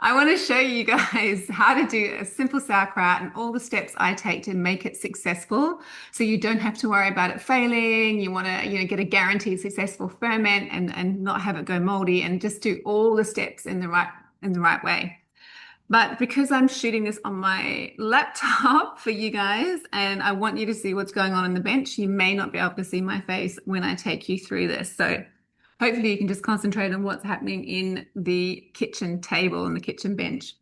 I want to show you guys how to do a simple sauerkraut and all the steps I take to make it successful. So you don't have to worry about it failing. You want to, get a guaranteed successful ferment and not have it go moldy and just do all the steps in the right way. But because I'm shooting this on my laptop for you guys and I want you to see what's going on in the bench, you may not be able to see my face when I take you through this. So hopefully you can just concentrate on what's happening in the kitchen table and the kitchen bench.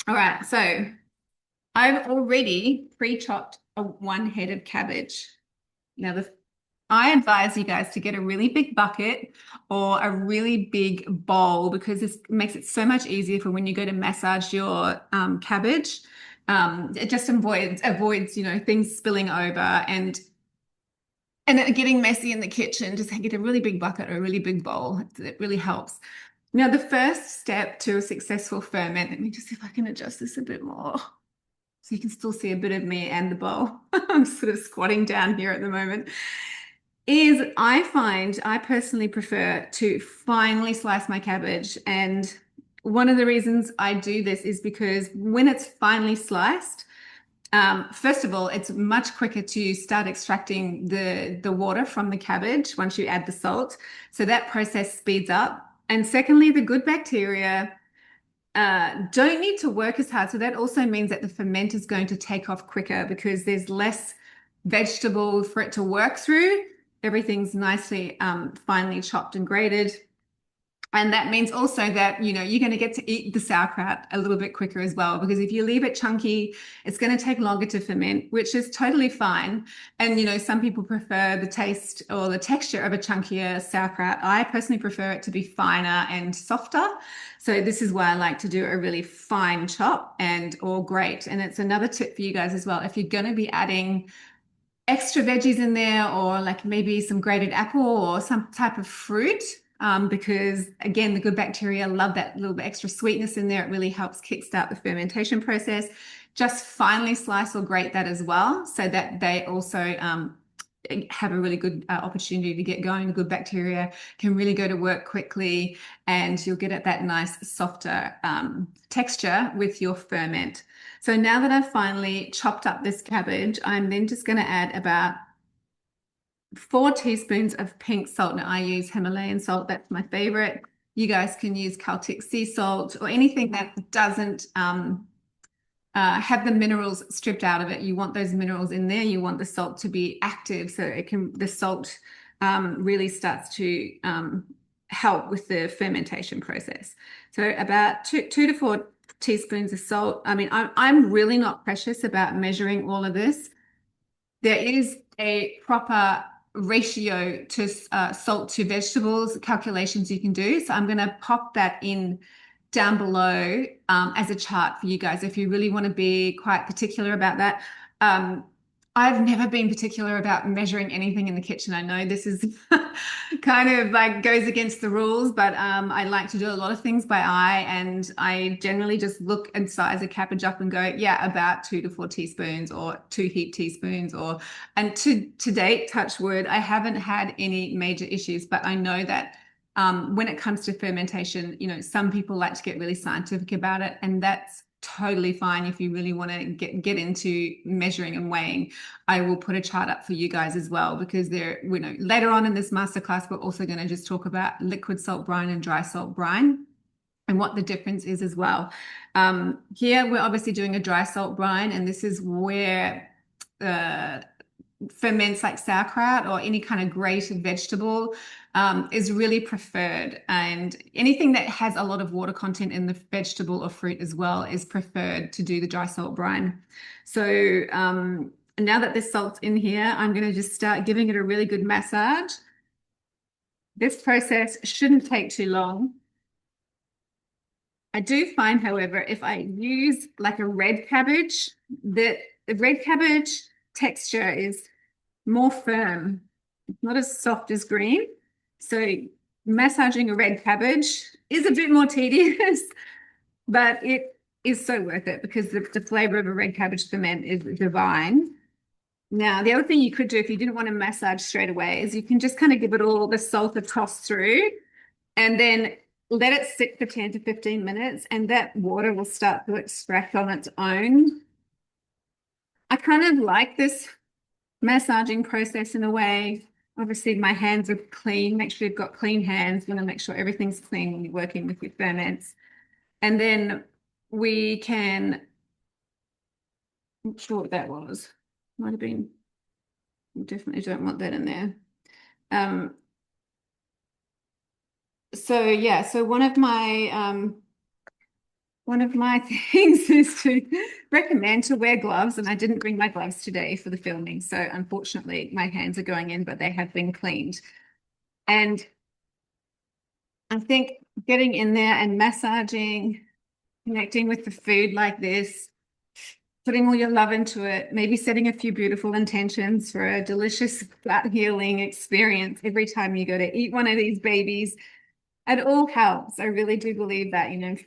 All right, so I've already pre-chopped one head of cabbage. Now, I advise you guys to get a really big bucket or a really big bowl because this makes it so much easier for when you go to massage your cabbage. It just avoids things spilling over and it getting messy in the kitchen. Just get a really big bucket or a really big bowl. It really helps. Now, the first step to a successful ferment, let me just see if I can adjust this a bit more so you can still see a bit of me and the bowl. I'm sort of squatting down here at the moment. I personally prefer to finely slice my cabbage. And one of the reasons I do this is because when it's finely sliced, first of all, it's much quicker to start extracting the water from the cabbage once you add the salt. So that process speeds up. And secondly, the good bacteria don't need to work as hard. So that also means that the ferment is going to take off quicker because there's less vegetable for it to work through. Everything's nicely finely chopped and grated. And that means also that, you're going to get to eat the sauerkraut a little bit quicker as well, because if you leave it chunky, it's going to take longer to ferment, which is totally fine. And, some people prefer the taste or the texture of a chunkier sauerkraut. I personally prefer it to be finer and softer. So this is why I like to do a really fine chop or grate. And it's another tip for you guys as well. If you're going to be adding extra veggies in there or like maybe some grated apple or some type of fruit, because again, the good bacteria love that little bit extra sweetness in there. It really helps kickstart the fermentation process. Just finely slice or grate that as well so that they also have a really good opportunity to get going. The good bacteria can really go to work quickly and you'll get at that nice softer texture with your ferment. So now that I've finally chopped up this cabbage, I'm then just going to add about 4 teaspoons of pink salt. Now I use Himalayan salt. That's my favorite. You guys can use Celtic sea salt or anything that doesn't have the minerals stripped out of it. You want those minerals in there. You want the salt to be active so the salt really starts to help with the fermentation process. So about 2 to 4 teaspoons of salt. I mean, I'm really not precious about measuring all of this. There is a proper ratio to salt to vegetables calculations you can do. So I'm going to pop that in down below as a chart for you guys if you really want to be quite particular about that. I've never been particular about measuring anything in the kitchen. I know this is kind of like goes against the rules, but I like to do a lot of things by eye, and I generally just look and size a cabbage up and go, yeah, about 2 to 4 teaspoons or 2 heaped teaspoons. And to date, touch wood, I haven't had any major issues, but I know that when it comes to fermentation, some people like to get really scientific about it, and that's totally fine. If you really want to get into measuring and weighing, I will put a chart up for you guys as well, because later on in this masterclass, we're also going to just talk about liquid salt brine and dry salt brine and what the difference is as well. Here, we're obviously doing a dry salt brine, and this is where ferments like sauerkraut or any kind of grated vegetable is really preferred, and anything that has a lot of water content in the vegetable or fruit as well is preferred to do the dry salt brine. So now that this salt's in here, I'm going to just start giving it a really good massage. This process shouldn't take too long. I do find, however, if I use like a red cabbage, that the red cabbage texture is more firm. It's not as soft as green. So massaging a red cabbage is a bit more tedious, but it is so worth it because the flavor of a red cabbage ferment is divine. Now, the other thing you could do if you didn't want to massage straight away is you can just kind of give it all the salt a toss through, and then let it sit for 10 to 15 minutes and that water will start to extract on its own. I kind of like this massaging process in a way. Obviously, my hands are clean. Make sure you've got clean hands. You want to make sure everything's clean when you're working with your ferments. And then we can, I'm not sure what that was. Might have been, we definitely don't want that in there. So yeah, so one of my things is to recommend to wear gloves, and I didn't bring my gloves today for the filming. So unfortunately, my hands are going in, but they have been cleaned. And I think getting in there and massaging, connecting with the food like this, putting all your love into it, maybe setting a few beautiful intentions for a delicious gut healing experience every time you go to eat one of these babies. It all helps. I really do believe that, you know,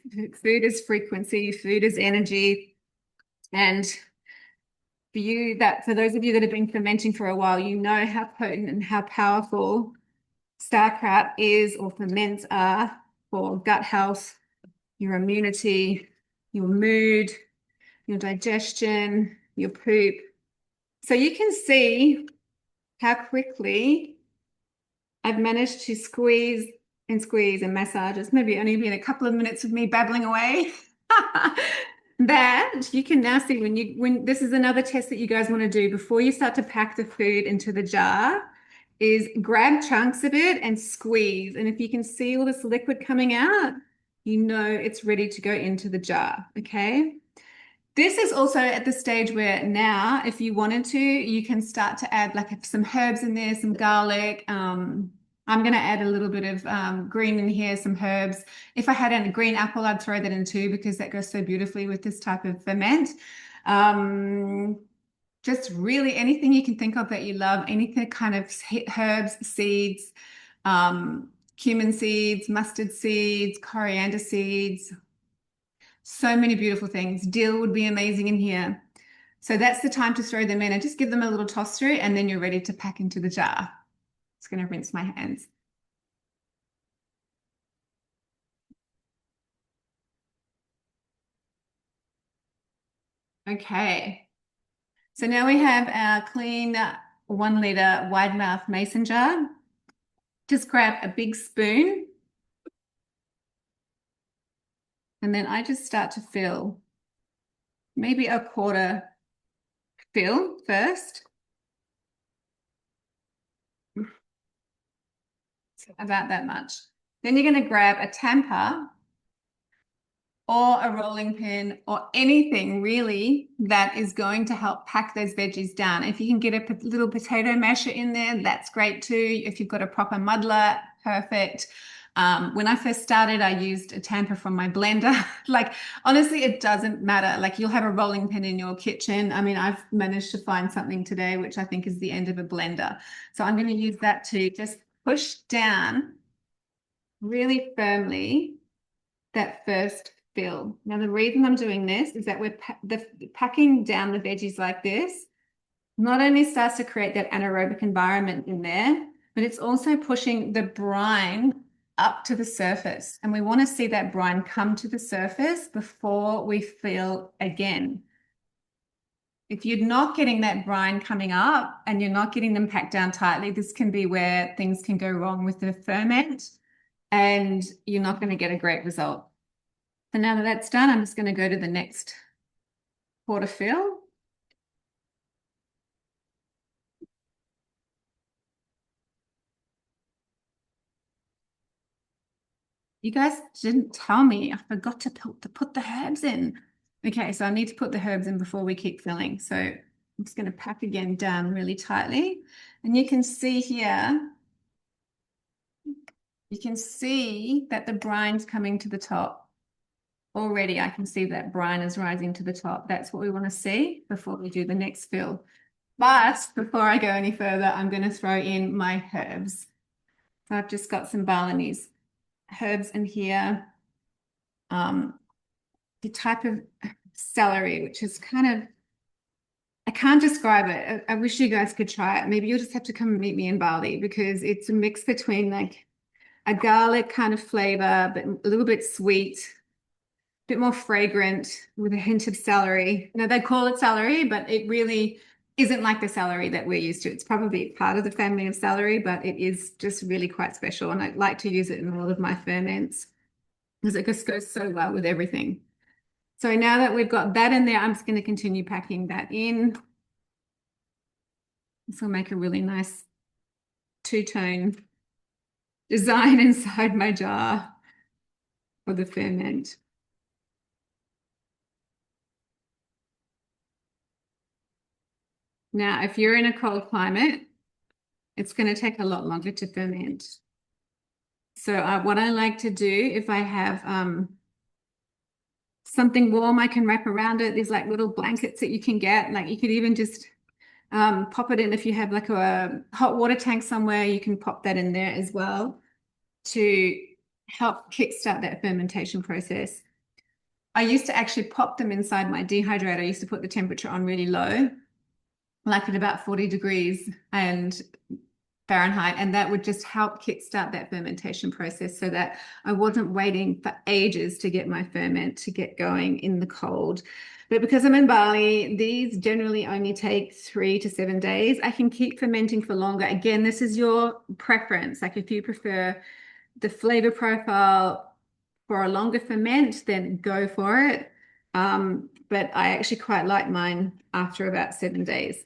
food is frequency, food is energy. And for those of you that have been fermenting for a while, you know how potent and how powerful sauerkraut is, or ferments are, for gut health, your immunity, your mood, your digestion, your poop. So you can see how quickly I've managed to squeeze and massage. It's maybe only been a couple of minutes of me babbling away. That you can now see when this is another test that you guys want to do before you start to pack the food into the jar, is grab chunks of it and squeeze. And if you can see all this liquid coming out, you know it's ready to go into the jar. Okay. This is also at the stage where now, if you wanted to, you can start to add like some herbs in there, some garlic. I'm going to add a little bit of green in here, some herbs. If I had a green apple, I'd throw that in too, because that goes so beautifully with this type of ferment. Just really anything you can think of that you love, anything kind of herbs, seeds, cumin seeds, mustard seeds, coriander seeds. So many beautiful things. Dill would be amazing in here. So that's the time to throw them in and just give them a little toss through, and then you're ready to pack into the jar. Just going to rinse my hands. Okay. So now we have our clean 1 liter wide mouth mason jar. Just grab a big spoon. And then I just start to fill, maybe a quarter fill first. About that much. Then you're going to grab a tamper or a rolling pin or anything really that is going to help pack those veggies down. If you can get a little potato masher in there, that's great too. If you've got a proper muddler, perfect. When I first started, I used a tamper from my blender. Like, honestly, it doesn't matter. Like, you'll have a rolling pin in your kitchen. I mean, I've managed to find something today, which I think is the end of a blender. So I'm going to use that to just push down really firmly that first fill. Now, the reason I'm doing this is that we're packing down the veggies like this. Not only starts to create that anaerobic environment in there, but it's also pushing the brine up to the surface. And we want to see that brine come to the surface before we fill again. If you're not getting that brine coming up and you're not getting them packed down tightly, this can be where things can go wrong with the ferment and you're not going to get a great result. So now that that's done, I'm just going to go to the next quarter fill. You guys didn't tell me. I forgot to put the herbs in. Okay, so I need to put the herbs in before we keep filling. So I'm just going to pack again down really tightly. And you can see here, you can see that the brine's coming to the top. Already I can see that brine is rising to the top. That's what we want to see before we do the next fill. But before I go any further, I'm going to throw in my herbs. So I've just got some Balinese herbs in here. The type of celery, which is kind of, I can't describe it. I wish you guys could try it. Maybe you'll just have to come and meet me in Bali, because it's a mix between like a garlic kind of flavor, but a little bit sweet, a bit more fragrant with a hint of celery. You know, they call it celery, but it really isn't like the celery that we're used to. It's probably part of the family of celery, but it is just really quite special. And I like to use it in a lot of my ferments because it just goes so well with everything. So now that we've got that in there, I'm just going to continue packing that in. This will make a really nice two-tone design inside my jar for the ferment. Now, if you're in a cold climate, it's going to take a lot longer to ferment. So what I like to do, if I have something warm I can wrap around it, there's like little blankets that you can get. Like you could even just pop it in if you have like a hot water tank somewhere, you can pop that in there as well to help kickstart that fermentation process. I used to actually pop them inside my dehydrator. I used to put the temperature on really low, like at about 40 degrees and Fahrenheit, and that would just help kickstart that fermentation process so that I wasn't waiting for ages to get my ferment to get going in the cold. But because I'm in Bali, these generally only take 3 to 7 days. I can keep fermenting for longer. Again, this is your preference. Like if you prefer the flavor profile for a longer ferment, then go for it. But I actually quite like mine after about 7 days.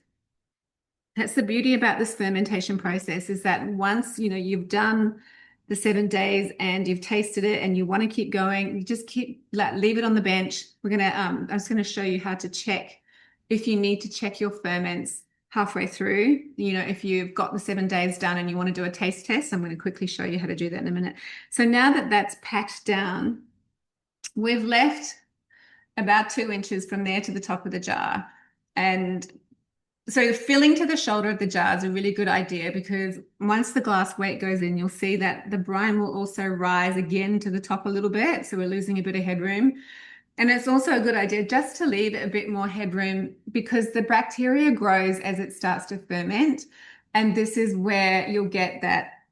That's the beauty about this fermentation process is that once, you know, you've done the 7 days and you've tasted it and you want to keep going, you just keep, like, leave it on the bench. We're going to, I'm just going to show you how to check if you need to check your ferments halfway through. You know, if you've got the 7 days done and you want to do a taste test, I'm going to quickly show you how to do that in a minute. So now that that's packed down, we've left about 2 inches from there to the top of the jar. And so filling to the shoulder of the jar is a really good idea because once the glass weight goes in, you'll see that the brine will also rise again to the top a little bit. So we're losing a bit of headroom. And it's also a good idea just to leave a bit more headroom because the bacteria grows as it starts to ferment. And this is where you'll get that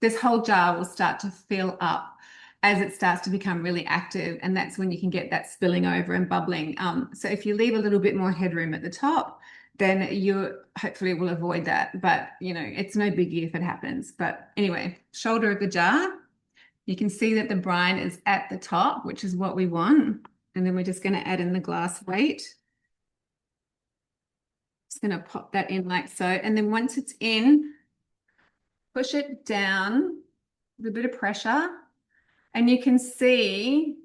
this whole jar will start to fill up as it starts to become really active. And that's when you can get that spilling over and bubbling. So if you leave a little bit more headroom at the top, then you hopefully will avoid that. But, you know, it's no biggie if it happens. But anyway, shoulder of the jar, you can see that the brine is at the top, which is what we want. And then we're just going to add in the glass weight. Just going to pop that in like so. And then once it's in, push it down with a bit of pressure. And you can see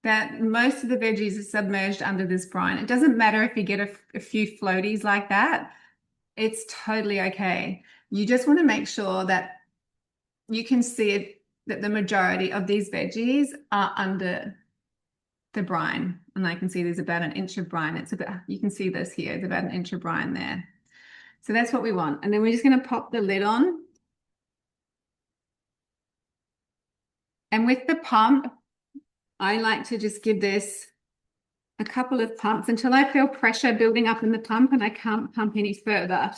that most of the veggies are submerged under this brine. It doesn't matter if you get a few floaties like that. It's totally okay. You just want to make sure that you can see it, that the majority of these veggies are under the brine. And I can see there's about 1 inch of brine. It's about, you can see this here, it's about 1 inch of brine there. So that's what we want. And then we're just going to pop the lid on. And with the pump, I like to just give this a couple of pumps until I feel pressure building up in the pump and I can't pump any further.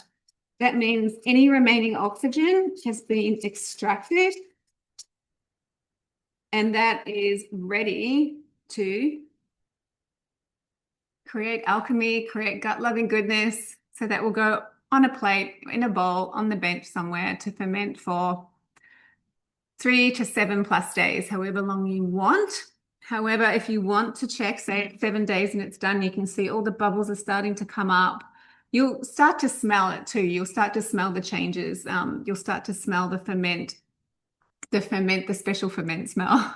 That means any remaining oxygen has been extracted and that is ready to create alchemy, create gut-loving goodness. So that will go on a plate, in a bowl, on the bench somewhere to ferment for 3 to 7+ days, however long you want. However, if you want to check, say 7 days and it's done, you can see all the bubbles are starting to come up. You'll start to smell it too. You'll start to smell the changes. You'll start to smell the special ferment smell.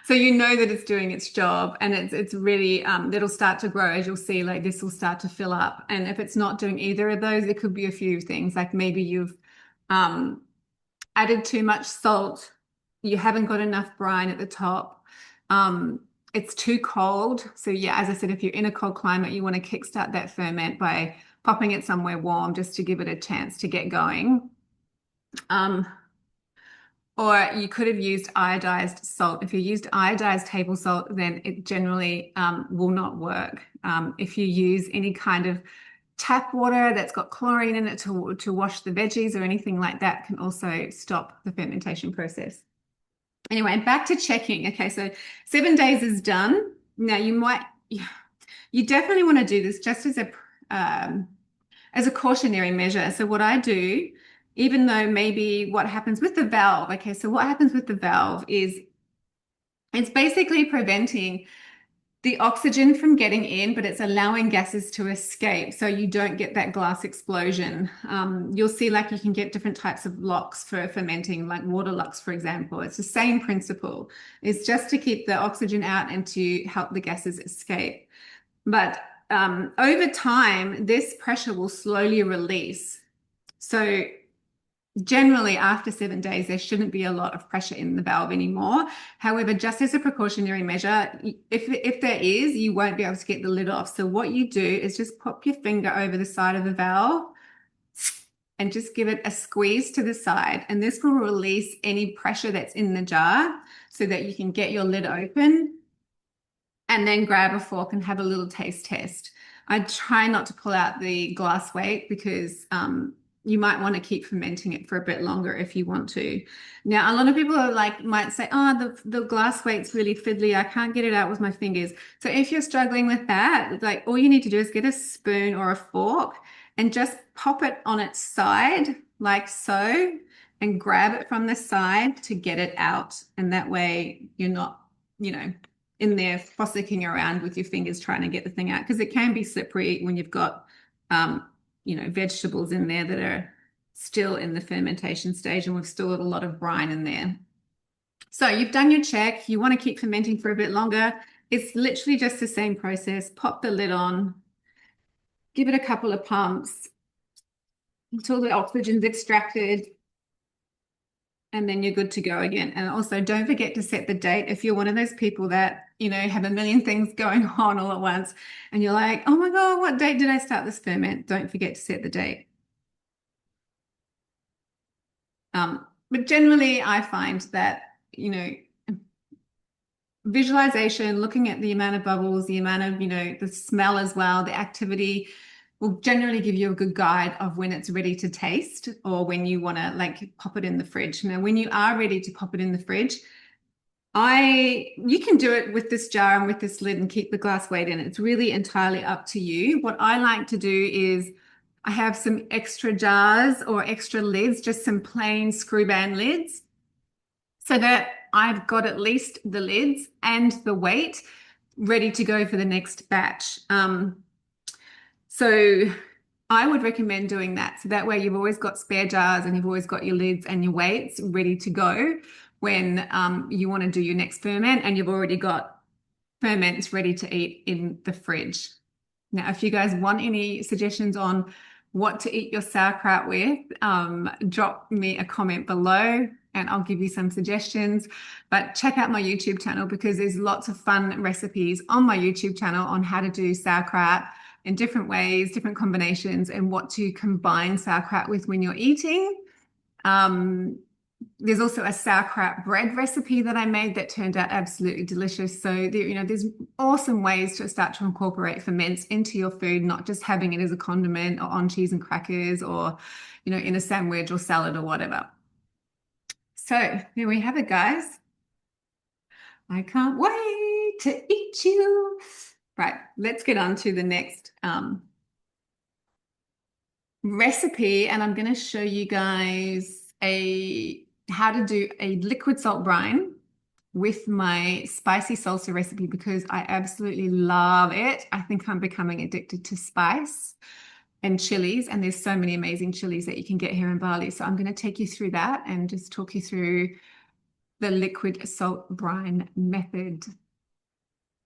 So you know that it's doing its job and it's really, it'll start to grow as you'll see, like this will start to fill up. And if it's not doing either of those, it could be a few things, like maybe you've added too much salt, you haven't got enough brine at the top, it's too cold. So yeah, as I said, if you're in a cold climate, you want to kickstart that ferment by popping it somewhere warm just to give it a chance to get going. Or you could have used iodized salt. If you used iodized table salt, then it generally will not work. If you use any kind of tap water that's got chlorine in it to wash the veggies or anything like that can also stop the fermentation process. Anyway, back to checking. Okay, so 7 days is done. Now you definitely want to do this just as a cautionary measure. So what I do, even though maybe what happens with the valve, okay, so what happens with the valve is it's basically preventing the oxygen from getting in, but it's allowing gases to escape so you don't get that glass explosion. You'll see like you can get different types of locks for fermenting, like water locks, for example. It's the same principle. It's just to keep the oxygen out and to help the gases escape. But over time, this pressure will slowly release. So generally, after 7 days, there shouldn't be a lot of pressure in the valve anymore. However, just as a precautionary measure, if there is, you won't be able to get the lid off. So what you do is just pop your finger over the side of the valve and just give it a squeeze to the side. And this will release any pressure that's in the jar so that you can get your lid open and then grab a fork and have a little taste test. I try not to pull out the glass weight because you might want to keep fermenting it for a bit longer if you want to. Now, a lot of people are might say, oh, the glass weight's really fiddly. I can't get it out with my fingers. So if you're struggling with that, all you need to do is get a spoon or a fork and just pop it on its side like so and grab it from the side to get it out. And that way you're not, in there fossicking around with your fingers trying to get the thing out, because it can be slippery when you've got vegetables in there that are still in the fermentation stage and we've still got a lot of brine in there. So you've done your check. You want to keep fermenting for a bit longer. It's literally just the same process. Pop the lid on, give it a couple of pumps until the oxygen's extracted, and then you're good to go again. And also don't forget to set the date. If you're one of those people that, have a million things going on all at once and you're like, oh my God, what date did I start this ferment? Don't forget to set the date. But generally I find that, visualization, looking at the amount of bubbles, the amount of, the smell as well, the activity will generally give you a good guide of when it's ready to taste or when you want to pop it in the fridge. Now, when you are ready to pop it in the fridge, you can do it with this jar and with this lid and keep the glass weight in. It's really entirely up to you. What I like to do is I have some extra jars or extra lids, just some plain screw band lids, so that I've got at least the lids and the weight ready to go for the next batch. So I would recommend doing that. So that way you've always got spare jars and you've always got your lids and your weights ready to go when you want to do your next ferment, and you've already got ferments ready to eat in the fridge. Now, if you guys want any suggestions on what to eat your sauerkraut with, drop me a comment below and I'll give you some suggestions. But check out my YouTube channel because there's lots of fun recipes on my YouTube channel on how to do sauerkraut in different ways, different combinations, and what to combine sauerkraut with when you're eating. There's also a sauerkraut bread recipe that I made that turned out absolutely delicious. So there's awesome ways to start to incorporate ferments into your food, not just having it as a condiment or on cheese and crackers or, in a sandwich or salad or whatever. So here we have it, guys. I can't wait to eat you. Right, let's get on to the next recipe, and I'm going to show you guys how to do a liquid salt brine with my spicy salsa recipe because I absolutely love it. I think I'm becoming addicted to spice and chilies, and there's so many amazing chilies that you can get here in Bali. So I'm going to take you through that and just talk you through the liquid salt brine method.